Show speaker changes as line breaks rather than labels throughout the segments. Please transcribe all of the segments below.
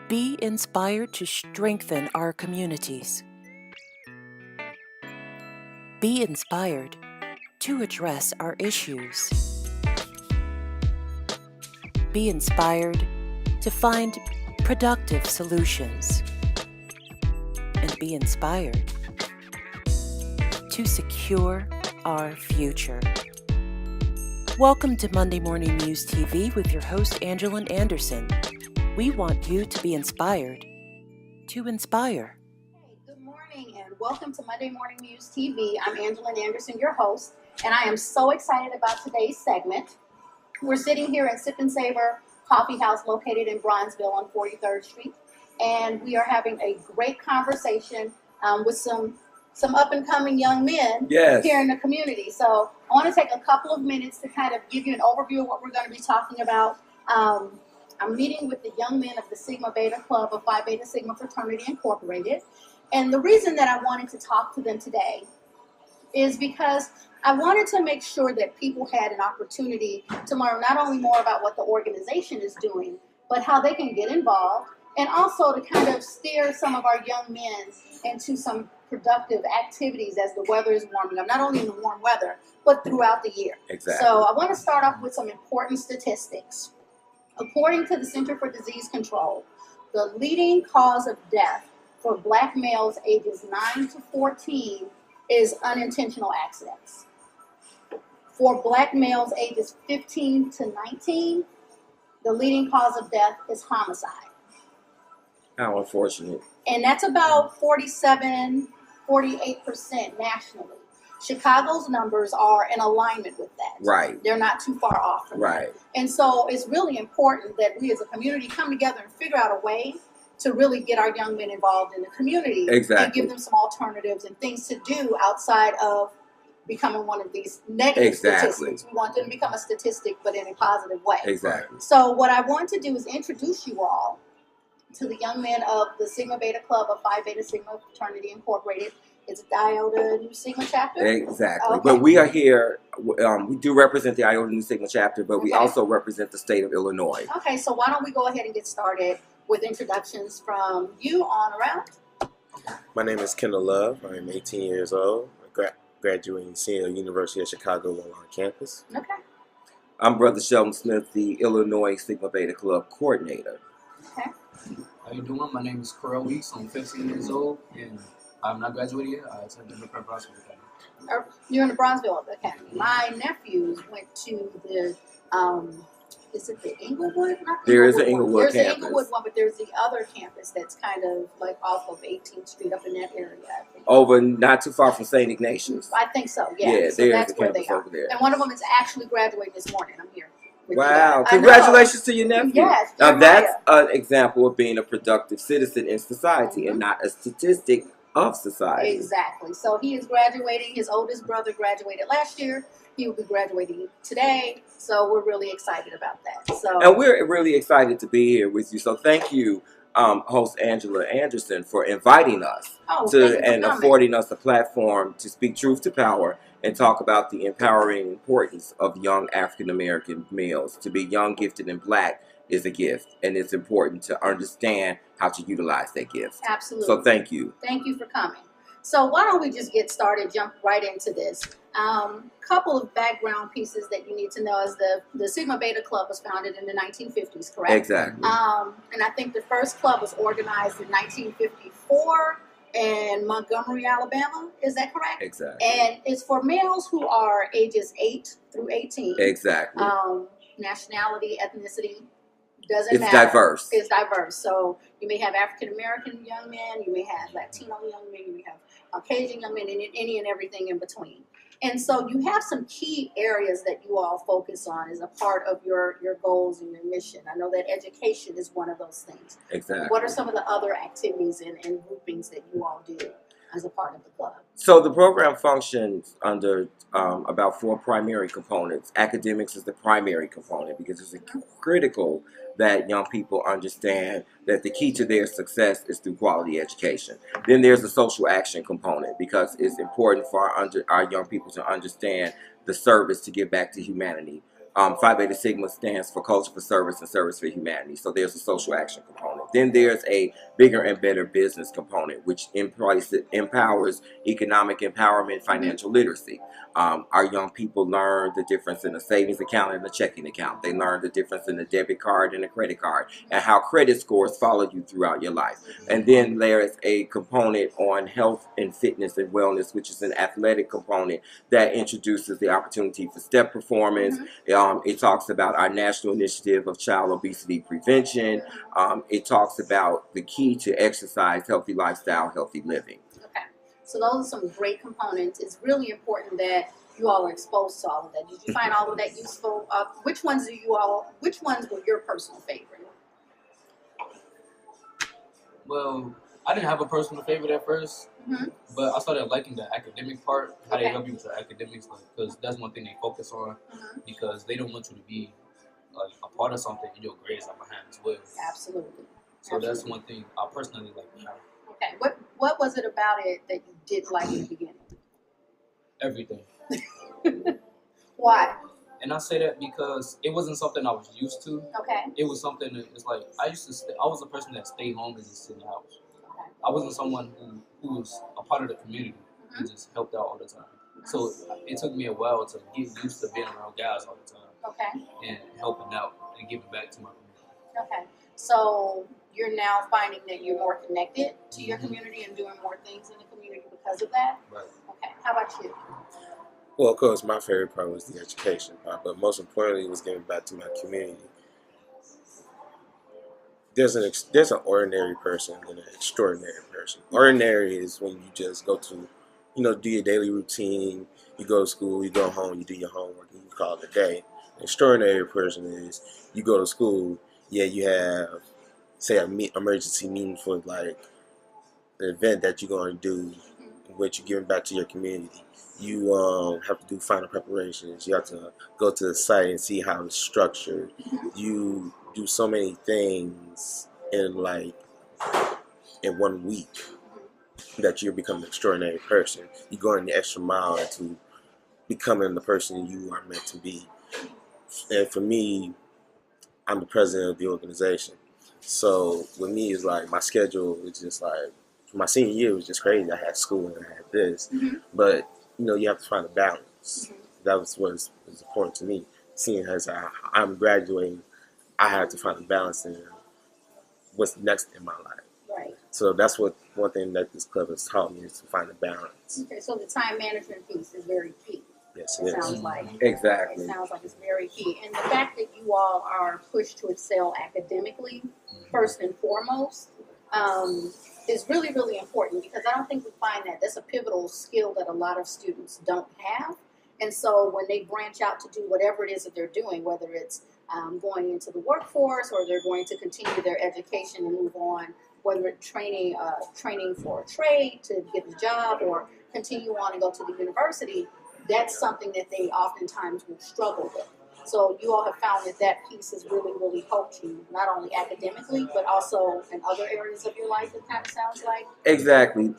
Be inspired to strengthen our communities. Be inspired to address our issues. Be inspired to find productive solutions. And be inspired to secure our future. Welcome to Monday Morning Muse TV with your host, Angela Anderson. We want you to be inspired to inspire.
Hey, good morning and welcome to Monday Morning Muse TV. I'm Angela Anderson, your host, and I am so excited about today's segment. We're sitting here at Sip and Savor Coffee House located in Bronzeville on 43rd Street, and we are having a great conversation with some up-and-coming young men here in the community. So I want to take a couple of minutes to kind of give you an overview of what we're going to be talking about. I'm meeting with the young men of the Sigma Beta Club of Phi Beta Sigma Fraternity Incorporated. And the reason that I wanted to talk to them today is because I wanted to make sure that people had an opportunity to learn not only more about what the organization is doing, but how they can get involved, and also to kind of steer some of our young men into some productive activities as the weather is warming up, not only in the warm weather, but throughout the year.
Exactly.
So I want to start off with some important statistics. According to the Center for Disease Control, the leading cause of death for Black males ages 9 to 14 is unintentional accidents. For Black males ages 15 to 19, the leading cause of death is homicide.
How unfortunate.
And that's about 47, 48% nationally. Chicago's numbers are in alignment with that.
Right.
They're not too far off from
Right.
that. And so it's really important that we as a community come together and figure out a way to really get our young men involved in the community.
Exactly.
And give them some alternatives and things to do outside of becoming one of these negative statistics. We want them to become a statistic, but in a positive way.
Exactly.
So what I want to do is introduce you all to the young men of the Sigma Beta Club of Phi Beta Sigma Fraternity Incorporated. It's the Iota Nu Sigma chapter.
Exactly.
Okay.
But we are here, we do represent the Iota Nu Sigma chapter, but we also represent the state of Illinois.
Okay, so why don't we go ahead and get started with introductions from you on around.
My name is Kendall Love. I'm 18 years old. Graduating senior University of Chicago on campus.
Okay.
I'm Brother Shelton Smith, the Illinois Sigma Beta Club coordinator.
Okay.
How you doing? My name is Corel Weeks. I'm 15 years old, and I'm not graduated yet. I attended the Bronzeville Academy.
You're in the Bronzeville Academy. My nephews went to the, is it the Inglewood?
There is an Inglewood
campus. There's
campus.
the Inglewood one, but there's the other campus that's kind of like off of 18th Street up in that area, I think.
Over not too far from St. Ignatius.
I think so, yeah.
Yeah,
So
there's
that's
the
where they
campus
are.
over there.
And one of them is actually graduating this morning. I'm here.
Wow. Congratulations to your nephew.
Yes.
Now that's an example of being a productive citizen in society and not a statistic of society.
Exactly. So he is graduating. His oldest brother graduated last year. He will be graduating today. So we're really excited about that. So
And we're really excited to be here with you. So thank you, host Angela Anderson, for inviting us and affording us a platform to speak truth to power and talk about the empowering importance of young African American males. To be young, gifted, and Black is a gift, and it's important to understand how to utilize that gift.
Absolutely.
So thank you.
Thank you for coming. So why don't we just get started, jump right into this. Couple of background pieces that you need to know is the Sigma Beta Club was founded in the 1950s, correct?
Exactly.
And I think the first club was organized in 1954 in Montgomery, Alabama. Is that correct?
Exactly.
And it's for males who are ages 8 through 18.
Exactly.
Nationality, ethnicity, doesn't
It's
matter.
diverse.
It's diverse. So you may have African American young men, you may have Latino young men, you may have Caucasian young men, and any and everything in between. And so you have some key areas that you all focus on as a part of your goals and your mission. I know that education is one of those things.
Exactly.
What are some of the other activities and groupings that you all do as a part of the club?
So the program functions under about 4 primary components. Academics is the primary component because it's critical that young people understand that the key to their success is through quality education. Then there's the social action component because it's important for our young people to understand the service to give back to humanity. Phi Beta Sigma stands for Culture for Service and Service for Humanity. So there's a social action component. Then there's a bigger and better business component, which empowers economic empowerment, financial literacy. Our young people learn the difference in a savings account and a checking account. They learn the difference in a debit card and a credit card, and how credit scores follow you throughout your life. And then there's a component on health and fitness and wellness, which is an athletic component that introduces the opportunity for step performance. It talks about our national initiative of child obesity prevention. It talks about the key to exercise, healthy lifestyle, healthy living.
Okay, so those are some great components. It's really important that you all are exposed to all of that. Did you find all of that useful? Which ones were your personal favorite?
Well, I didn't have a personal favorite at first, but I started liking the academic part, how they help you with your academics, because that's one thing they focus on, because they don't want you to be like a part of something and your grades are behind as well.
Absolutely.
So that's one thing I personally like.
Okay, what was it about it that you did like in the beginning?
Everything.
Why?
And I say that because it wasn't something I was used to.
Okay.
It was something that it's like I was a person that stayed home and just sit in the house. Okay. I wasn't someone who was a part of the community and just helped out all the time. So it took me a while to get used to being around guys all the time. Okay. And helping out and giving back to my community.
Okay. So you're now finding that you're more connected to your community and doing more things in the community because of that?
Right.
Okay. How about you?
Well, of course, my favorite part was the education part, but most importantly was giving back to my community. There's an ordinary person and an extraordinary person. Ordinary is when you just go to, do your daily routine. You go to school, you go home, you do your homework, and you call it a day. An extraordinary person is you go to school, you have, say, an emergency meeting for like an event that you're going to do, in which you're giving back to your community. You have to do final preparations. You have to go to the site and see how it's structured. You do so many things in 1 week that you become an extraordinary person. You go in the extra mile into becoming the person you are meant to be. And for me, I'm the president of the organization. So with me, it's like my schedule is just like, my senior year was just crazy. I had school and I had this. But you have to find a balance. That was what is important to me. Seeing as I'm graduating, I have to find a balance in what's next in my life.
Right.
So that's one thing that this club has taught me, is to find a balance.
Okay, so the time management piece is very key.
Yes, it
sounds like.
Exactly.
It sounds like it's very key. And the fact that you all are pushed to excel academically, first and foremost, is really, really important, because I don't think we find that. That's a pivotal skill that a lot of students don't have. And so when they branch out to do whatever it is that they're doing, whether it's going into the workforce or they're going to continue their education and move on, whether it's training for a trade to get a job or continue on and go to the university, that's something that they oftentimes will struggle with. So you all have found that piece has really, really helped you, not only academically, but also in other areas of your life, it kind of sounds like?
Exactly.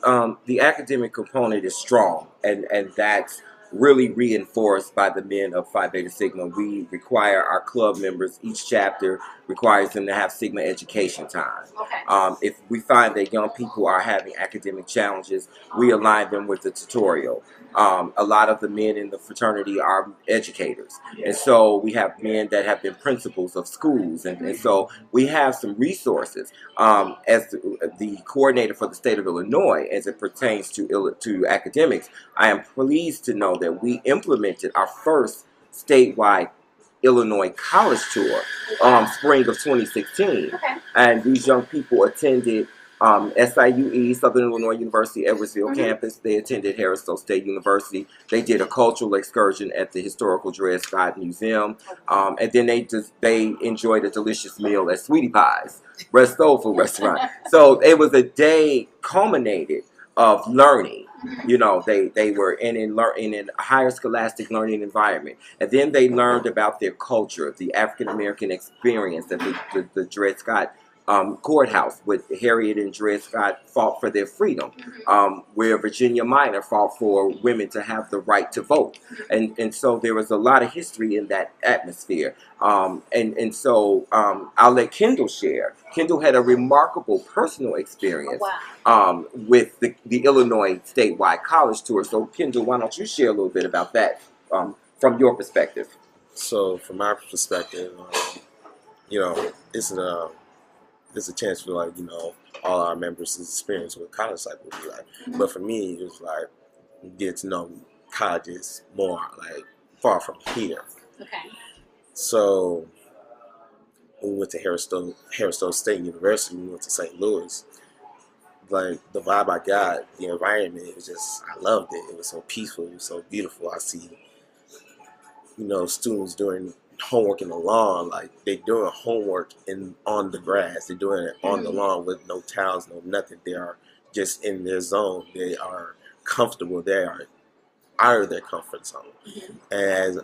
The academic component is strong, and that's really reinforced by the men of Phi Beta Sigma. We require our club members, each chapter requires them to have Sigma education time.
Okay.
If we find that young people are having academic challenges, we align them with the tutorial. A lot of the men in the fraternity are educators, and so we have men that have been principals of schools, and so we have some resources. As the coordinator for the state of Illinois, as it pertains to academics, I am pleased to know that we implemented our first statewide Illinois college tour spring of 2016.
Okay.
And these young people attended SIUE, Southern Illinois University, Edwardsville campus. They attended Harrisville State University. They did a cultural excursion at the historical Dred Scott Museum. And then they enjoyed a delicious meal at Sweetie Pie's Soul Food Restaurant. So it was a day culminated of learning. They were in a higher scholastic learning environment. And then they learned about their culture, the African American experience at the Dred Scott courthouse with Harriet and Dred Scott fought for their freedom, where Virginia Minor fought for women to have the right to vote. And so there was a lot of history in that atmosphere. So I'll let Kendall share. Kendall had a remarkable personal experience with the Illinois statewide college tour. So Kendall, why don't you share a little bit about that from your perspective?
So from my perspective, it's a chance for all our members to experience what college life would be like. But for me, it was like get to know colleges more, like far from here.
Okay.
So when we went to Harris-Stowe State University, we went to St. Louis. Like the vibe I got, the environment, it was just, I loved it. It was so peaceful, it was so beautiful. I see, students doing homework in the lawn, like they're doing homework on the grass. They're doing it on the lawn with no towels, no nothing. They are just in their zone. They are comfortable. They are out of their comfort zone. And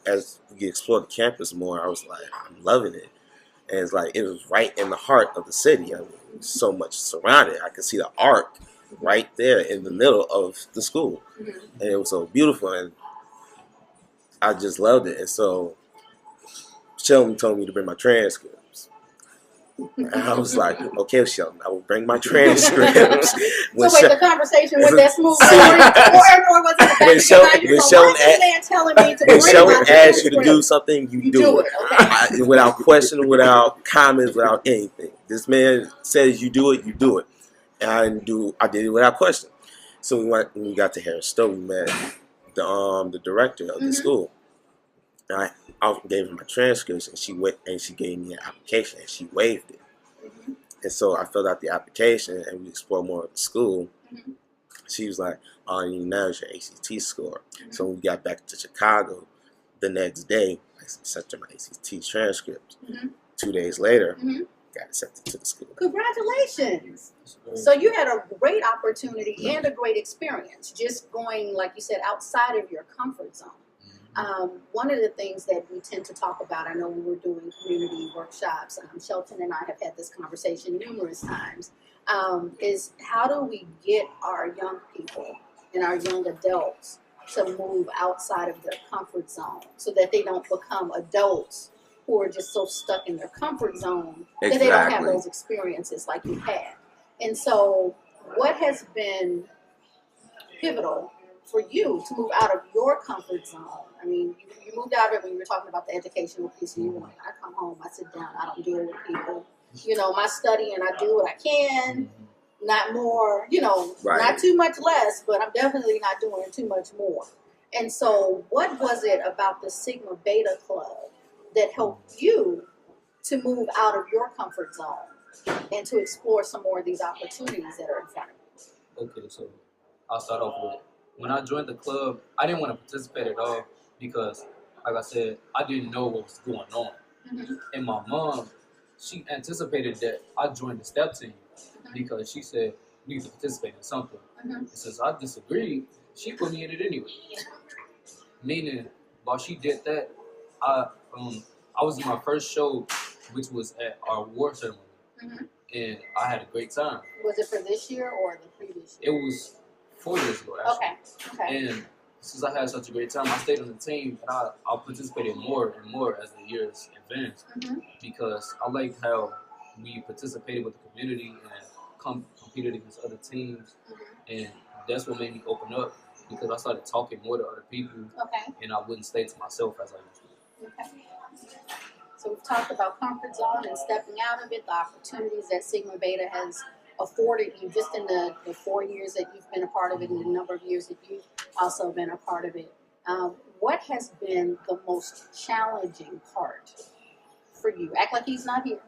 as we explored the campus more, I was like, I'm loving it. And it's like, it was right in the heart of the city. I mean, so much surrounded. I could see the arc right there in the middle of the school. And it was so beautiful, and I just loved it. And so Shelton told me to bring my transcripts. And I was like, okay, Shelton, I will bring my transcripts.
The conversation went that smooth? Or was it the
when Shelton asks you to do something, you do it. Okay. Without question, without comments, without anything. This man says you do it, you do it. And I did it without question. So when we got to Harris-Stowe, we met the director of the school. And I gave her my transcripts, and she gave me an application, and she waived it. And so I filled out the application, and we explored more of the school. She was like, all you need now is your ACT score. So when we got back to Chicago the next day, I sent her my ACT transcript. 2 days later, got accepted to the school.
Congratulations. So you had a great opportunity and a great experience just going, like you said, outside of your comfort zone. One of the things that we tend to talk about, I know when we're doing community workshops, Shelton and I have had this conversation numerous times, is how do we get our young people and our young adults to move outside of their comfort zone so that they don't become adults who are just so stuck in their comfort zone that they don't have those experiences like you had. And so what has been pivotal for you to move out of your comfort zone? I mean, you moved out of it when you were talking about the educational piece, and you were like, I come home, I sit down, I don't deal with people. My study, and I do what I can, not more, not too much less, but I'm definitely not doing too much more. And so what was it about the Sigma Beta Club that helped you to move out of your comfort zone and to explore some more of these opportunities that are in front of you?
Okay, so I'll start off with, when I joined the club, I didn't want to participate at all because, like I said, I didn't know what was going on. And my mom, she anticipated that I joined the step team because she said we need to participate in something. And since I disagreed, she put me in it anyway. Meaning, while she did that, I was in my first show, which was at our award ceremony, and I had a great time.
Was it for this year or the previous year?
It was 4 years ago, actually. Okay. And since I had such a great time, I stayed on the team, and I participated more and more as the years advanced because I liked how we participated with the community and competed against other teams, and that's what made me open up because I started talking more to other people, and I wouldn't stay to myself as I used to.
Okay. So we've talked about comfort zone and stepping out of it, the opportunities that Sigma Beta has afforded you just in the 4 years that you've been a part of it and the number of years that you've also been a part of it. What has been the most challenging part for you? Act like he's not here.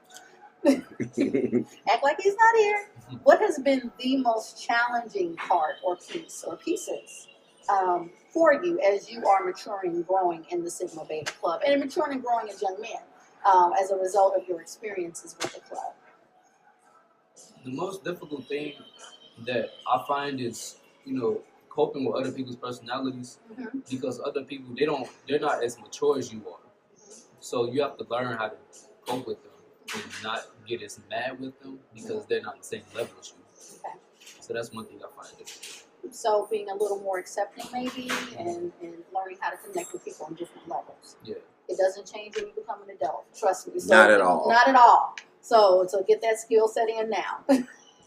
Act like he's not here. What has been the most challenging part or piece or pieces for you as you are maturing and growing in the Sigma Beta Club and maturing and growing as young men as a result of your experiences with the club?
The most difficult thing that I find is, coping with other people's personalities because other people, they're not as mature as you are. So you have to learn how to cope with them. and not get as mad with them because they're not the same level as you.
Okay.
So that's one thing I find different.
So being a little more accepting maybe and learning how to connect with people on different levels.
Yeah.
It doesn't change when you become an adult. Trust me. So,
Not at all.
Not at all. So get that skill set in now.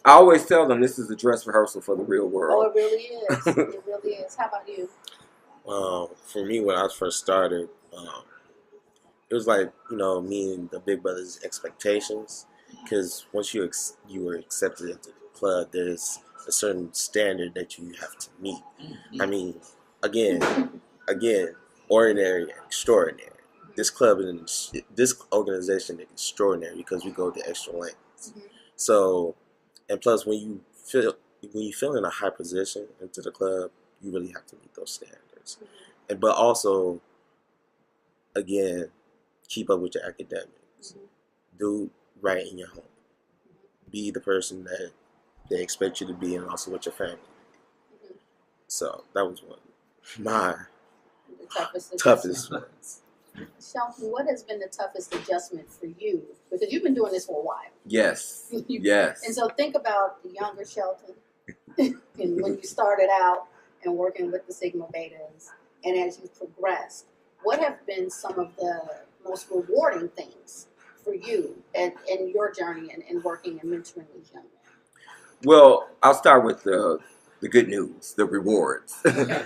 I always tell them this is a dress rehearsal for the real
Oh,
world.
it really is. It really is. How about you?
For me, when I first started, it was like, me and the big brothers' expectations. Because once you were accepted at the club, there's a certain standard that you have to meet. I mean, again, ordinary and extraordinary. This club and this organization is extraordinary because we go the extra lengths. So, and plus, when you feel in a high position into the club, you really have to meet those standards. But also, again, keep up with your academics. Do right in your home. Be the person that they expect you to be, and also with your family. So that was one of my toughest ones.
Shelton, what has been the toughest adjustment for you? Because you've been doing this for a while.
Yes. Yes.
And so think about the younger Shelton and when you started out and working with the Sigma Betas, and as you've progressed, what have been some of the most rewarding things for you in your journey and working and mentoring these young men?
Well, I'll start with the good news, the rewards.
Okay.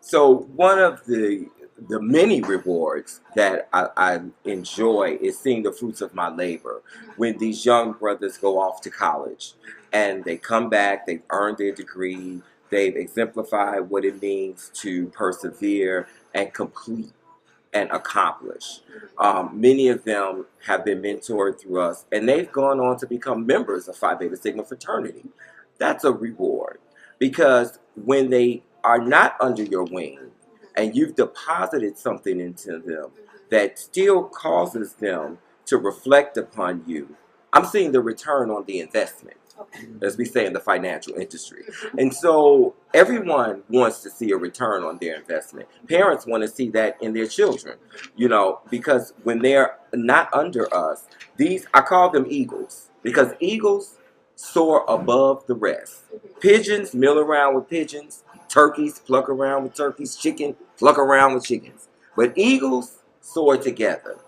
So one of the many rewards that I enjoy is seeing the fruits of my labor when these young brothers go off to college and they come back, they've earned their degree, they've exemplified what it means to persevere and complete and accomplish. Many of them have been mentored through us, and they've gone on to become members of Phi Beta Sigma Fraternity. That's a reward, because when they are not under your wing and you've deposited something into them that still causes them to reflect upon you, I'm seeing the return on the investment, as we say in the financial industry. And so everyone wants to see a return on their investment. Parents want to see that in their children, because when they're not under us, I call them eagles, because eagles soar above the rest. Pigeons mill around with pigeons, turkeys pluck around with turkeys, chicken pluck around with chickens. But eagles soar together.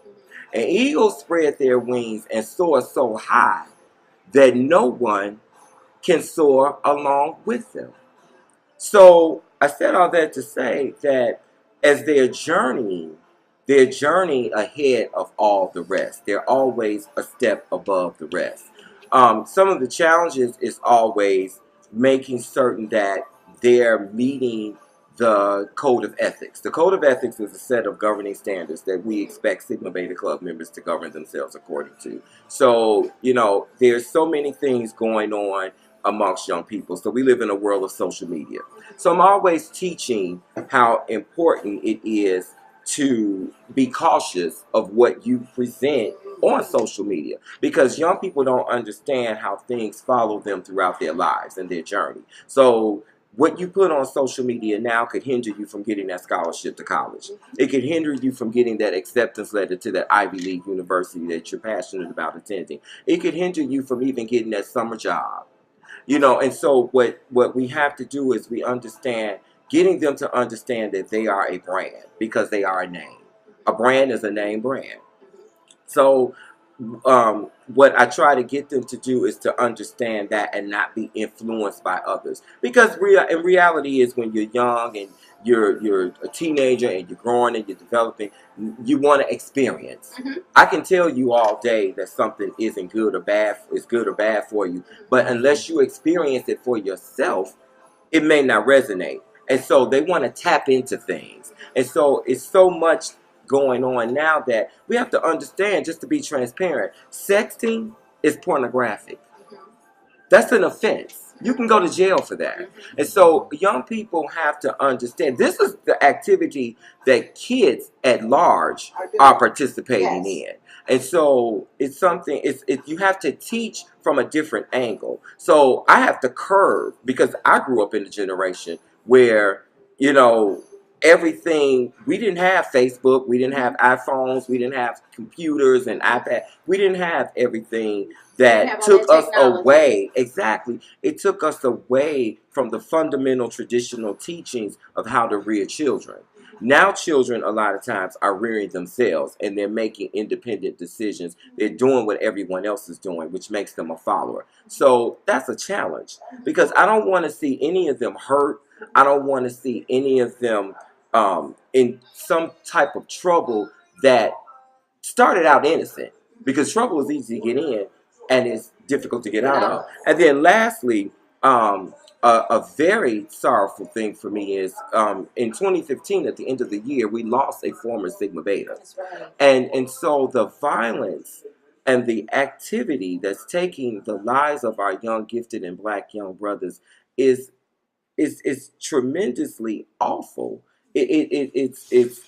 And eagles spread their wings and soar so high that no one can soar along with them. So I said all that to say that as they're journeying ahead of all the rest. They're always a step above the rest. Some of the challenges is always making certain that they're meeting the code of ethics. The code of ethics is a set of governing standards that we expect Sigma Beta Club members to govern themselves according to. So, there's so many things going on amongst young people. So we live in a world of social media. So I'm always teaching how important it is to be cautious of what you present on social media, because young people don't understand how things follow them throughout their lives and their journey. So what you put on social media now could hinder you from getting that scholarship to college. It could hinder you from getting that acceptance letter to that Ivy League university that you're passionate about attending. It could hinder you from even getting that summer job. And so what we have to do is getting them to understand that they are a brand, because they are a name. A brand is a name brand. So what I try to get them to do is to understand that and not be influenced by others. Because in reality is when you're young and you're a teenager and you're growing and you're developing, you want to experience. I can tell you all day that something isn't good or bad, is good or bad for you, but unless you experience it for yourself, it may not resonate. And so they want to tap into things. And so it's so much going on now that we have to understand, just to be transparent, sexting is pornographic. That's an offense. You can go to jail for that. And so young people have to understand this is the activity that kids at large are participating in. And so it's something, you have to teach from a different angle. So I have to curve, because I grew up in a generation where, everything. We didn't have Facebook. We didn't have iPhones. We didn't have computers and iPad. We didn't have everything that took us away. Exactly. It took us away from the fundamental traditional teachings of how to rear children. Now children a lot of times are rearing themselves and they're making independent decisions. They're doing what everyone else is doing, which makes them a follower. So that's a challenge because I don't want to see any of them hurt. I don't want to see any of them in some type of trouble that started out innocent, because trouble is easy to get in and it's difficult to get out of. And then lastly, a very sorrowful thing for me is in 2015, at the end of the year, we lost a former Sigma Beta.
That's right.
And so the violence and the activity that's taking the lives of our young, gifted, and Black young brothers is tremendously awful. It's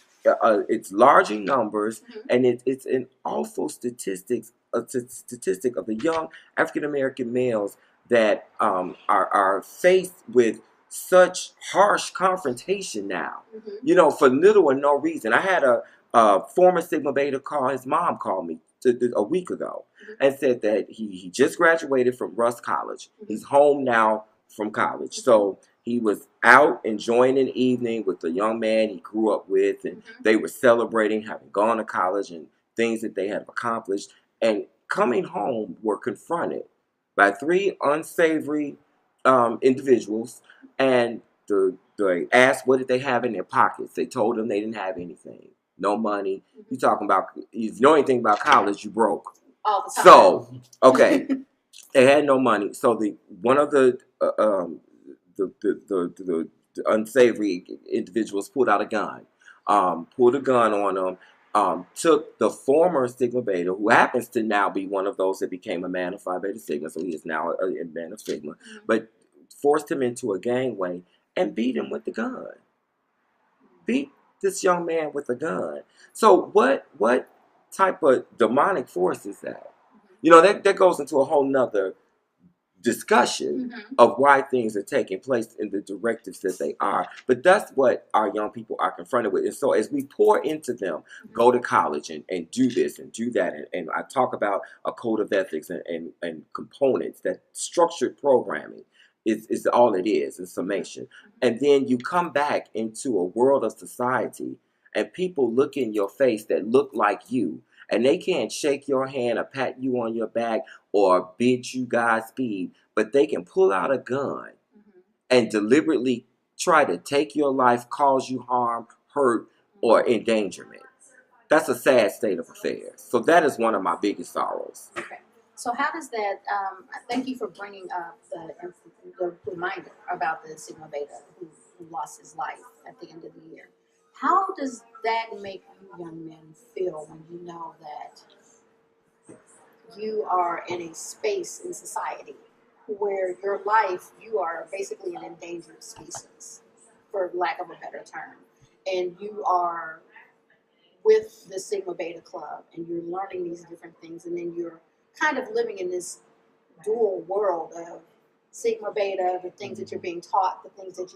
large in numbers, and it's an awful statistic of the young African American males that are faced with such harsh confrontation now. You know, for little or no reason. I had a former Sigma Beta call. His mom called me a week ago and said that he just graduated from Russ College. He's home now from college. So he was out enjoying an evening with a young man he grew up with, and they were celebrating having gone to college and things that they had accomplished. And coming home, were confronted by three unsavory individuals, and they asked what did they have in their pockets. They told them they didn't have anything, no money. You talking about, if you know anything about college, you broke.
All the time.
So, okay, they had no money. So one of the unsavory individuals pulled out a gun, pulled a gun on them, took the former Sigma Beta, who happens to now be one of those that became a man of Phi Beta Sigma, so he is now a man of Sigma, but forced him into a gangway and beat him with the gun. Beat this young man with a gun. So what type of demonic force is that? You know, that goes into a whole nother discussion of why things are taking place in the directives that they are. But that's what our young people are confronted with. And so as we pour into them, go to college and do this and do that, and I talk about a code of ethics and components, that structured programming is all it is in summation. And then you come back into a world of society and people look in your face that look like you, and they can't shake your hand or pat you on your back or bid you Godspeed, but they can pull out a gun and deliberately try to take your life, cause you harm, hurt, or endangerment. That's a sad state of affairs. So that is one of my biggest sorrows.
Okay. So how does that, thank you for bringing up the reminder about the Sigma Beta who lost his life at the end of the year. How does that make you young men feel when you know that you are in a space in society where your life, you are basically an endangered species, for lack of a better term, and you are with the Sigma Beta Club and you're learning these different things, and then you're kind of living in this dual world of Sigma Beta, the things that you're being taught, the things that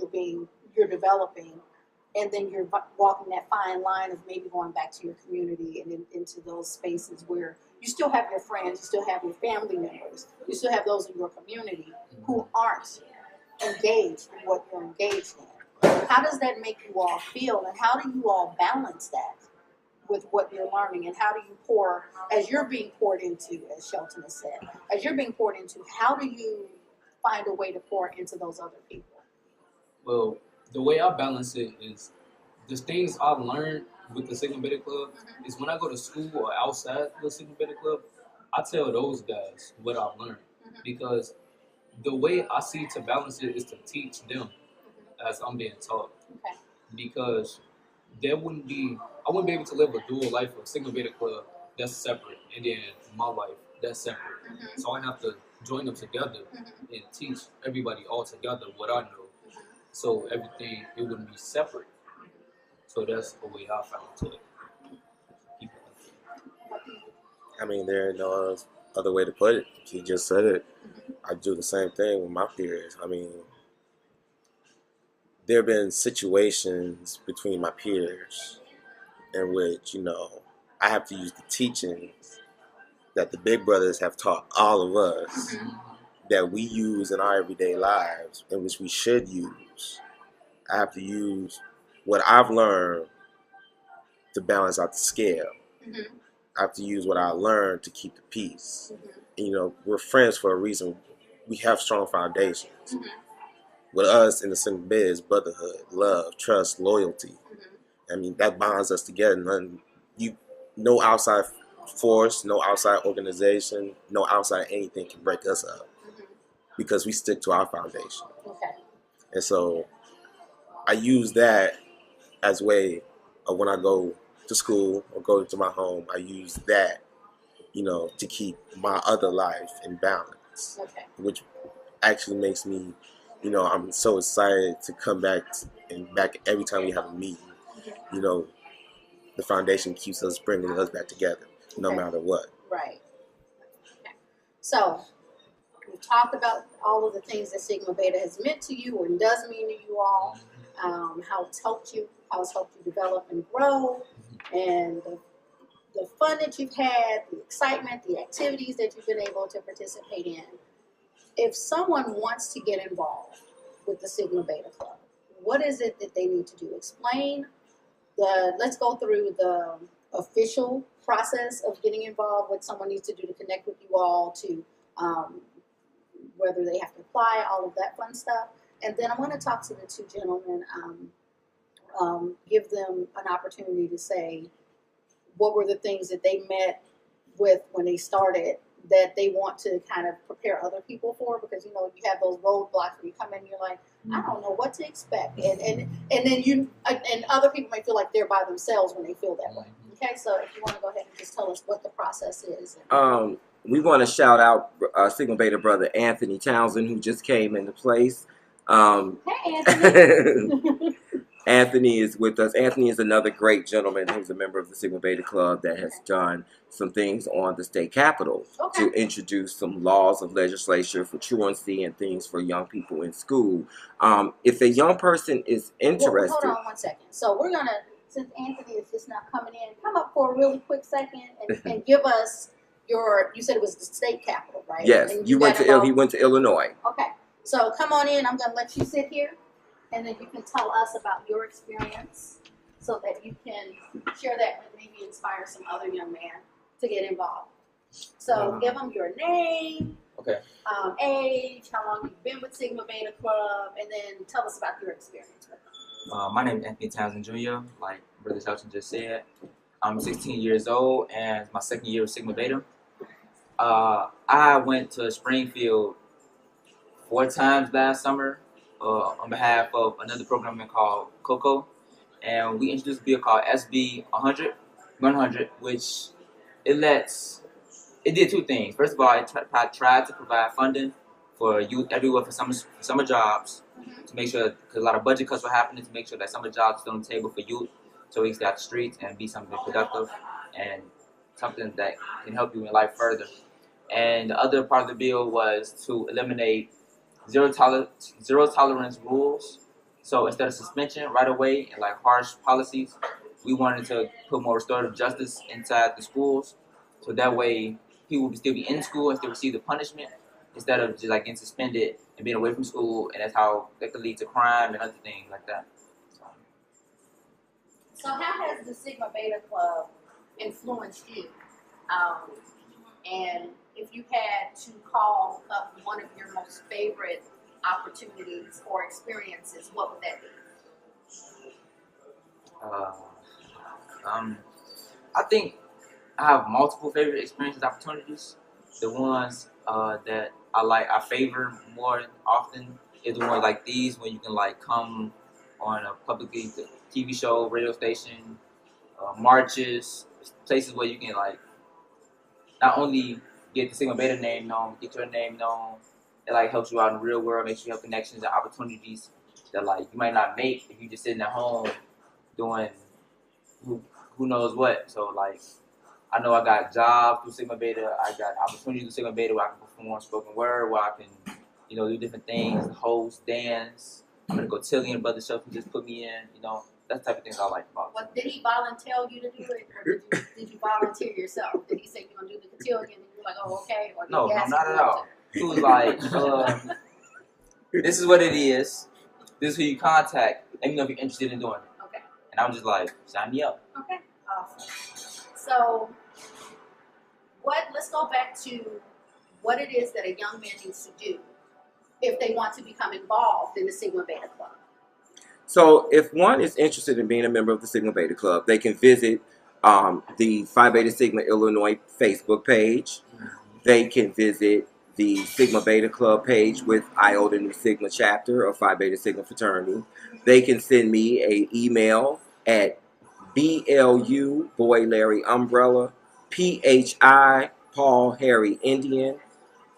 you're developing, and then you're walking that fine line of maybe going back to your community and into those spaces where you still have your friends, you still have your family members, you still have those in your community who aren't engaged in what you're engaged in. How does that make you all feel, and how do you all balance that with what you're learning, and how do you pour, as you're being poured into, as Shelton has said, as you're being poured into, how do you find a way to pour into those other people?
Well, the way I balance it is the things I've learned with the Sigma Beta Club is when I go to school or outside the Sigma Beta Club, I tell those guys what I've learned, because the way I see to balance it is to teach them as I'm being taught.
Okay.
Because I wouldn't be able to live a dual life of Sigma Beta Club that's separate, and then my life that's separate. So I have to join them together and teach everybody all together what I know. So everything, it wouldn't be separate. So that's the way I found to keep it.
I mean, there ain't no other way to put it. You just said it. I do the same thing with my peers. I mean, there have been situations between my peers in which, I have to use the teachings that the big brothers have taught all of us that we use in our everyday lives, in which we should use. I have to use what I've learned to balance out the scale. I have to use what I learned to keep the peace. And, we're friends for a reason. We have strong foundations. With us in the same bed is brotherhood, love, trust, loyalty. I mean, that bonds us together. No outside force, no outside organization, no outside anything can break us up because we stick to our foundation. And so I use that as a way of when I go to school or go to my home, I use that, to keep my other life in balance, which actually makes me, I'm so excited to come back every time we have a meeting. The foundation keeps us bringing us back together, no matter what.
Right. Okay. So we've talked about all of the things that Sigma Beta has meant to you and does mean to you all, how it's helped you develop and grow, and the fun that you've had, the excitement, the activities that you've been able to participate in. If someone wants to get involved with the Sigma Beta Club, what is it that they need to do? Let's go through the official process of getting involved, what someone needs to do to connect with you all, to whether they have to apply, all of that fun stuff. And then I want to talk to the two gentlemen, give them an opportunity to say what were the things that they met with when they started that they want to kind of prepare other people for, because you have those roadblocks where you come in and you're like, I don't know what to expect, and then other people may feel like they're by themselves when they feel that way. Okay, so if you want to go ahead and just tell us what the process is.
We want to shout out Sigma Beta brother Anthony Townsend, who just came into place.
Hey, Anthony.
Anthony is with us. Anthony is another great gentleman who's a member of the Sigma Beta Club that has done some things on the state capitol to introduce some laws of legislature for truancy and things for young people in school. If a young person is interested...
Hold on 1 second. So we're going to, since Anthony is just not coming in, come up for a really quick second and give us you said it was the state capitol, right?
Yes, he went to Illinois.
Okay, so come on in. I'm going to let you sit here, and then you can tell us about your experience so that you can share that and maybe inspire some other young man to get involved. So give them your name, age, how long you've been with Sigma Beta Club, and then tell us about your experience with them.
My name is Anthony Townsend Jr., like Brother Shelton just said. I'm 16 years old, and it's my second year with Sigma Beta. I went to Springfield 4 times last summer on behalf of another program called COCO, and we introduced a bill called SB 100, which it did 2 things. First of all, it tried to provide funding for youth everywhere for summer jobs, to make sure, because a lot of budget cuts were happening, to make sure that summer jobs are still on the table for youth, so we can stay out the streets and be something productive and something that can help you in life further. And the other part of the bill was to eliminate zero tolerance rules. So instead of suspension right away and like harsh policies, we wanted to put more restorative justice inside the schools, so that way people would still be in school and still receive the punishment, instead of just like getting suspended and being away from school, and that's how that could lead to crime and other things like that.
So how has the Sigma Beta Club influenced you? And if you had to call up one of your most favorite opportunities or experiences, what would that be?
I think I have multiple favorite experiences, opportunities. The ones that I favor more often is the ones like these, when you can like come on a publicly TV show, radio station, marches, places where you can like not only get the Sigma Beta name known, get your name known. It like helps you out in the real world, makes you have connections and opportunities that like you might not make if you just sitting at home doing who knows what. So like I know I got jobs through Sigma Beta, I got opportunities through Sigma Beta where I can perform spoken word, where I can, do different things, host, dance, I'm gonna go Tilly and Brother Shelton just put me in. You know, that's the type of things I like about.
Well, did he volunteer you to do it, or did you volunteer yourself? Did he say you're gonna do the cotillion, and you're like, oh, okay, or did
No,
he ask
not
you
at all. He was like, this is what it is. This is who you contact. Let me know if you're interested in doing it.
Okay.
And I was just like, sign me up.
Okay. Awesome. So, let's go back to what it is that a young man needs to do if they want to become involved in the Sigma Beta Club.
So if one is interested in being a member of the Sigma Beta Club, they can visit the Phi Beta Sigma Illinois Facebook page. They can visit the Sigma Beta Club page with Iota Nu Sigma chapter of Phi Beta Sigma Fraternity. They can send me an email at BLU Boy Larry Umbrella, PHI Paul Harry Indian,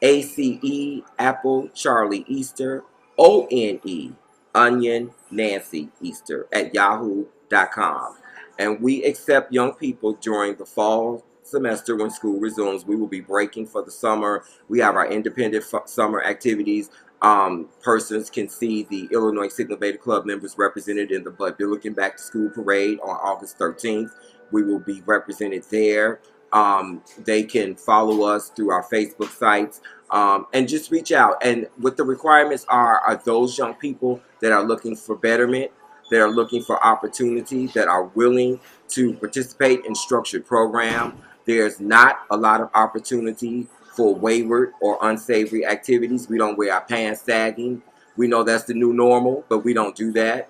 ACE Apple Charlie Easter, ONE Onion Nancy Easter at yahoo.com. And we accept young people during the fall semester when school resumes. We will be breaking for the summer. We have our independent summer activities. Persons can see the Illinois Sigma Beta Club members represented in the Bud Billiken Back to School Parade on August 13th. We will be represented there. They can follow us through our Facebook sites and just reach out. And what the requirements are those young people that are looking for betterment, that are looking for opportunity, that are willing to participate in structured program. There's not a lot of opportunity for wayward or unsavory activities. We don't wear our pants sagging. We know that's the new normal, but we don't do that.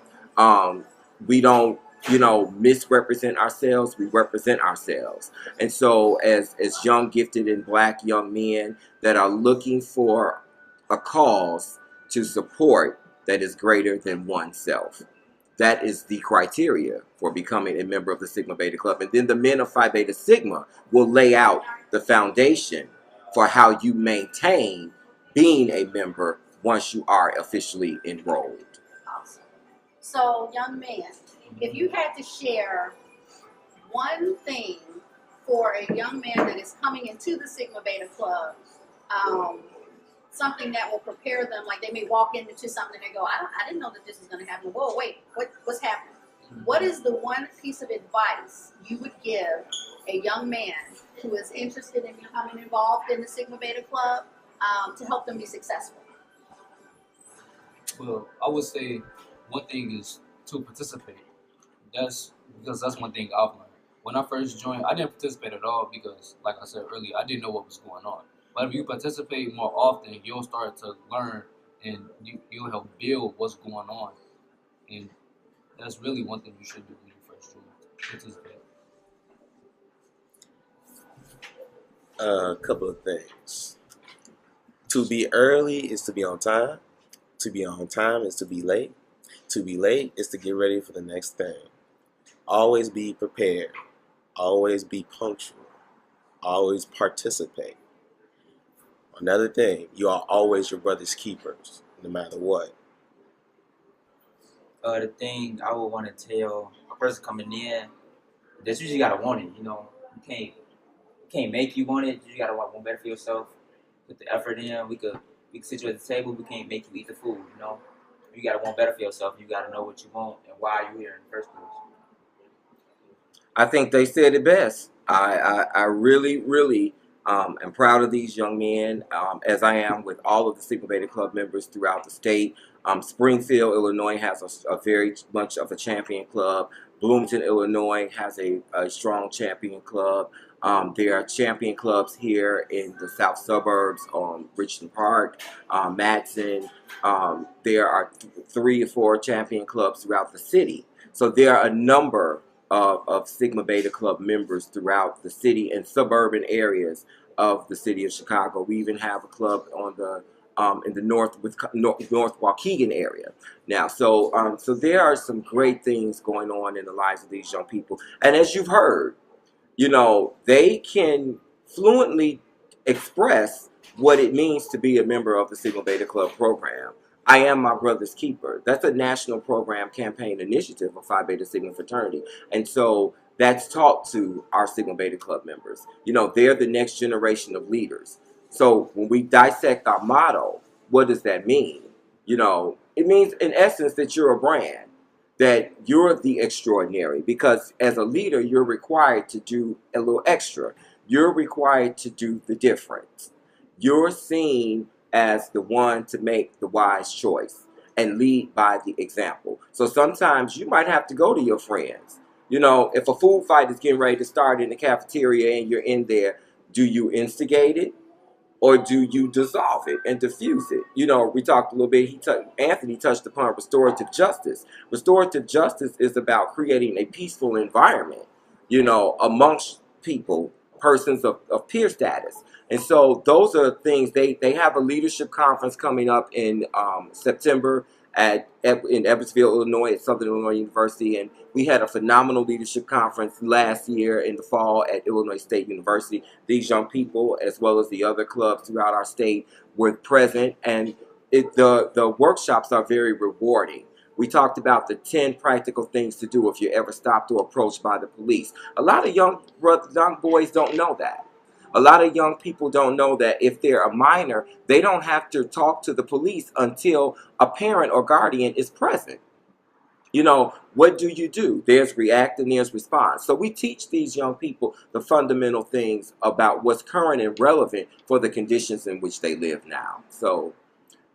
We don't, misrepresent ourselves. We represent ourselves. And so as young, gifted, and black young men that are looking for a cause to support that is greater than oneself, that is the criteria for becoming a member of the Sigma Beta Club. And then the men of Phi Beta Sigma will lay out the foundation for how you maintain being a member once you are officially enrolled.
Awesome. So, young man, if you had to share one thing for a young man that is coming into the Sigma Beta Club, something that will prepare them, like they may walk into something and they go, I didn't know that this is going to happen. Whoa, wait, what's happening? What is the one piece of advice you would give a young man who is interested in becoming involved in the Sigma Beta Club to help them be successful?
Well, I would say one thing is to participate. That's one thing I've learned. When I first joined, I didn't participate at all because, like I said earlier, I didn't know what was going on. But if you participate more often, you'll start to learn and you'll help build what's going on. And that's really one thing you should do when you first join. Participate.
A couple of things. To be early is to be on time. To be on time is to be late. To be late is to get ready for the next thing. Always be prepared. Always be punctual. Always participate. Another thing, you are always your brother's keepers, no matter what.
The thing I would want to tell a person coming in, that you just gotta want it. You can't make you want it. You just gotta want better for yourself. Put the effort in. We could sit you at the table. We can't make you eat the food. You gotta want better for yourself. You gotta know what you want and why you're here in the first place.
I think they said it best. I really, really am proud of these young men, as I am with all of the Sigma Beta Club members throughout the state. Springfield, Illinois has a very much of a champion club. Bloomington, Illinois has a strong champion club. There are champion clubs here in the south suburbs, Richmond Park, Matson. There are 3 or 4 champion clubs throughout the city. So there are a number of Sigma Beta Club members throughout the city and suburban areas of the city of Chicago. We even have a club on the in the North Waukegan area now. So there are some great things going on in the lives of these young people. And as you've heard, they can fluently express what it means to be a member of the Sigma Beta Club program. I am my brother's keeper. That's a national program campaign initiative of Phi Beta Sigma Fraternity. And so that's taught to our Sigma Beta Club members. They're the next generation of leaders. So when we dissect our motto, what does that mean? it means in essence that you're a brand, that you're the extraordinary, because as a leader, you're required to do a little extra. You're required to do the difference. You're seen as the one to make the wise choice and lead by the example. So sometimes you might have to go to your friends. You know, if a food fight is getting ready to start in the cafeteria and you're in there, do you instigate it? Or do you dissolve it and diffuse it? You know, we talked a little bit, Anthony touched upon restorative justice. Restorative justice is about creating a peaceful environment, you know, amongst people, persons of peer status. And so those are things, they have a leadership conference coming up in September in Evansville, Illinois, at Southern Illinois University. And we had a phenomenal leadership conference last year in the fall at Illinois State University. These young people, as well as the other clubs throughout our state, were present. And the workshops are very rewarding. We talked about the 10 practical things to do if you're ever stopped or approached by the police. A lot of young boys don't know that. A lot of young people don't know that if they're a minor, they don't have to talk to the police until a parent or guardian is present. You know, what do? There's react and there's response. So we teach these young people the fundamental things about what's current and relevant for the conditions in which they live now. So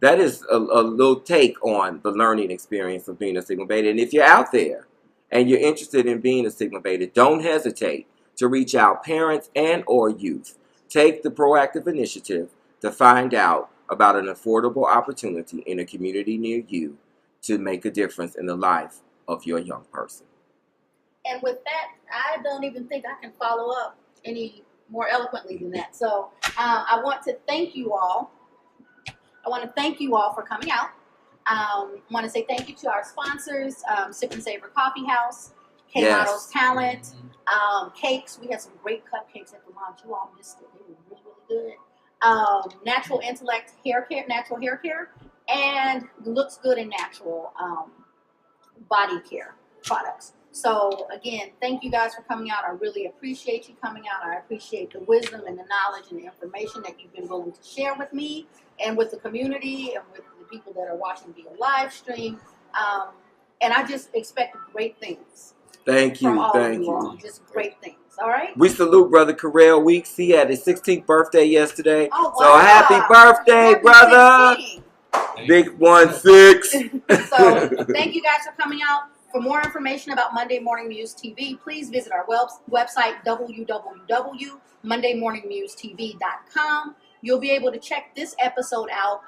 that is a little take on the learning experience of being a Sigma Beta. And if you're out there and you're interested in being a Sigma Beta, don't hesitate to reach out, parents and or youth. Take the proactive initiative to find out about an affordable opportunity in a community near you to make a difference in the life of your young person.
And with that, I don't even think I can follow up any more eloquently than that. So I want to thank you all. I want to thank you all for coming out. I want to say thank you to our sponsors, Sip and Savor Coffee House, K-Models Talent, cakes. We had some great cupcakes at the launch. You all missed it. They were really, really good. Natural Intellect Hair Care, Natural Hair Care, and Looks Good and Natural Body Care products. So again, thank you guys for coming out. I really appreciate you coming out. I appreciate the wisdom and the knowledge and the information that you've been willing to share with me and with the community and with the people that are watching via live stream. And I just expect great things.
Thank you.
From all
Thank
of you. All. Just great things. All right.
We salute Brother Carell Weeks. He had his 16th birthday yesterday.
Oh, wow.
So happy birthday, happy brother.
16.
Big 1-6.
So thank you guys for coming out. For more information about Monday Morning Muse TV, please visit our website, www.mondaymorningmusetv.com. You'll be able to check this episode out.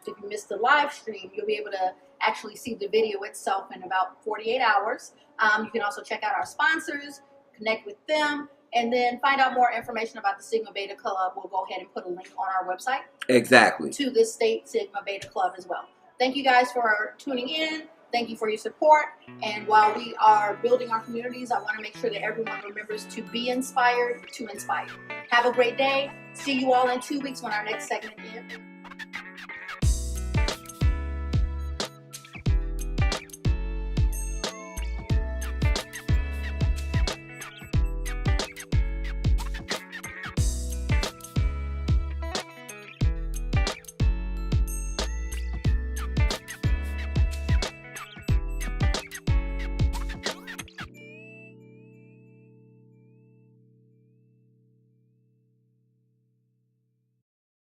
If you missed the live stream, you'll be able to actually see the video itself in about 48 hours. You can also check out our sponsors, connect with them, and then find out more information about the Sigma Beta Club. We'll go ahead and put a link on our website.
Exactly.
To the State Sigma Beta Club as well. Thank you guys for tuning in. Thank you for your support. And while we are building our communities, I want to make sure that everyone remembers to be inspired to inspire. Have a great day. See you all in 2 weeks when our next segment is.